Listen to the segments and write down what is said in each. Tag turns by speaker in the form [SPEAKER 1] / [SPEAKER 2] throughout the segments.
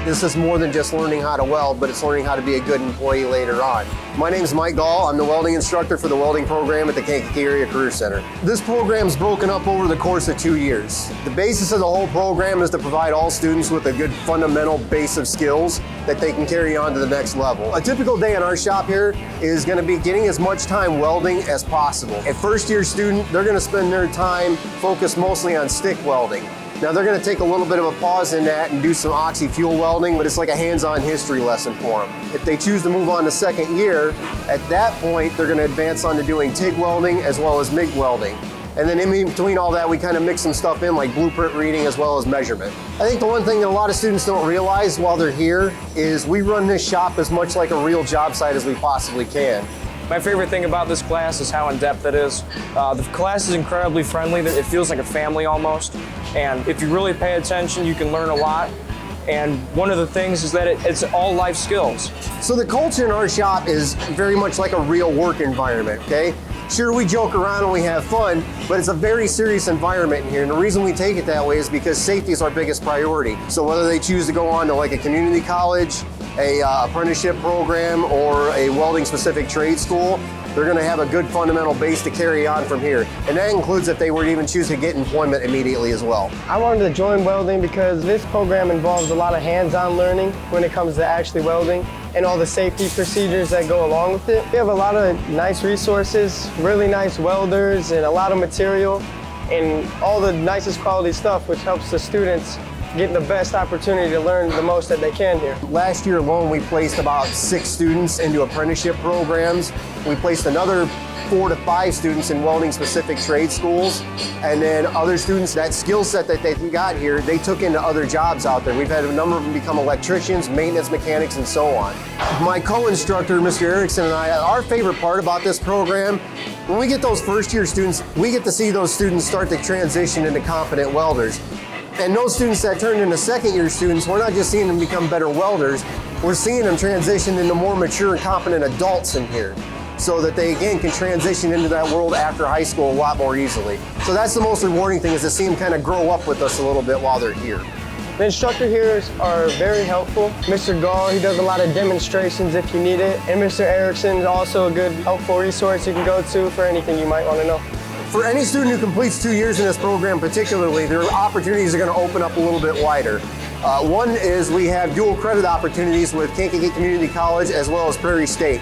[SPEAKER 1] this is more than just learning how to weld, but it's learning how to be a good employee later on. My name is Mike Gall. I'm the welding instructor for the welding program at the Kankakee Area Career Center. This program is broken up over the course of 2 years. The basis of the whole program is to provide all students with a good fundamental base of skills that they can carry on to the next level. A typical day in our shop here is going to be getting as much time welding as possible. A first-year student, they're going to spend their time focused mostly on stick welding. Now they're going to take a little bit of a pause in that and do some oxy-fuel welding, but it's like a hands-on history lesson for them. If they choose to move on to second year, at that point they're going to advance on to doing TIG welding as well as MIG welding. And then in between all that, we kind of mix some stuff in like blueprint reading as well as measurement. I think the one thing that a lot of students don't realize while they're here is we run this shop as much like a real job site as we possibly can.
[SPEAKER 2] My favorite thing about this class is how in-depth it is. The class is incredibly friendly. It feels like a family almost. And if you really pay attention, you can learn a lot. And one of the things is that it's all life skills.
[SPEAKER 1] So the culture in our shop is very much like a real work environment, okay? Sure, we joke around and we have fun, but it's a very serious environment in here. And the reason we take it that way is because safety is our biggest priority. So whether they choose to go on to like a community college, a apprenticeship program, or a welding specific trade school, they're going to have a good fundamental base to carry on from here. And that includes if they were to even choose to get employment immediately as well.
[SPEAKER 3] I wanted to join welding because this program involves a lot of hands-on learning when it comes to actually welding and all the safety procedures that go along with it. We have a lot of nice resources, really nice welders, and a lot of material, and all the nicest quality stuff, which helps the students get the best opportunity to learn the most that they can here.
[SPEAKER 1] Last year alone, we placed about 6 students into apprenticeship programs. We placed another 4 to 5 students in welding specific trade schools. And then other students, that skill set that they got here, they took into other jobs out there. We've had a number of them become electricians, maintenance mechanics, and so on. My co-instructor, Mr. Erickson, and I, our favorite part about this program, when we get those first year students, we get to see those students start to transition into competent welders. And those students that turned into second year students, we're not just seeing them become better welders, we're seeing them transition into more mature and competent adults in here, so that they again can transition into that world after high school a lot more easily. So that's the most rewarding thing, is to see them kind of grow up with us a little bit while they're here.
[SPEAKER 3] The instructor here are very helpful. Mr. Gall, he does a lot of demonstrations if you need it. And Mr. Erickson is also a good, helpful resource you can go to for anything you might want to know.
[SPEAKER 1] For any student who completes 2 years in this program particularly, their opportunities are going to open up a little bit wider. One is we have dual credit opportunities with Kankakee Community College as well as Prairie State.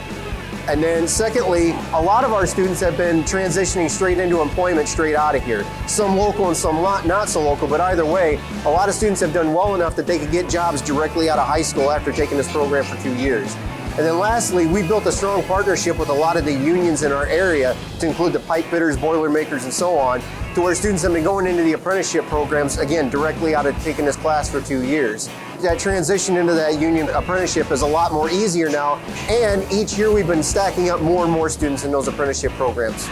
[SPEAKER 1] And then secondly, a lot of our students have been transitioning straight into employment straight out of here. Some local and some not so local, but either way, a lot of students have done well enough that they could get jobs directly out of high school after taking this program for 2 years. And then lastly, we built a strong partnership with a lot of the unions in our area, to include the pipe fitters, boiler makers, and so on, to where students have been going into the apprenticeship programs, again, directly out of taking this class for 2 years. That transition into that union apprenticeship is a lot more easier now, and each year we've been stacking up more and more students in those apprenticeship programs.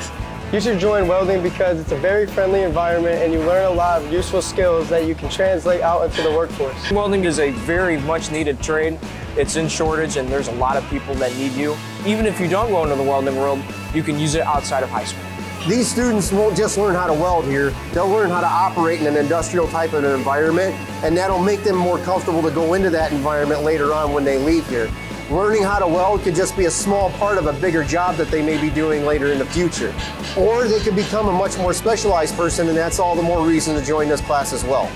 [SPEAKER 3] You should join welding because it's a very friendly environment and you learn a lot of useful skills that you can translate out into the workforce.
[SPEAKER 2] Welding is a very much needed trade. It's in shortage and there's a lot of people that need you. Even if you don't go into the welding world, you can use it outside of high school.
[SPEAKER 1] These students won't just learn how to weld here, they'll learn how to operate in an industrial type of an environment, and that'll make them more comfortable to go into that environment later on when they leave here. Learning how to weld could just be a small part of a bigger job that they may be doing later in the future. Or they could become a much more specialized person, and that's all the more reason to join this class as well.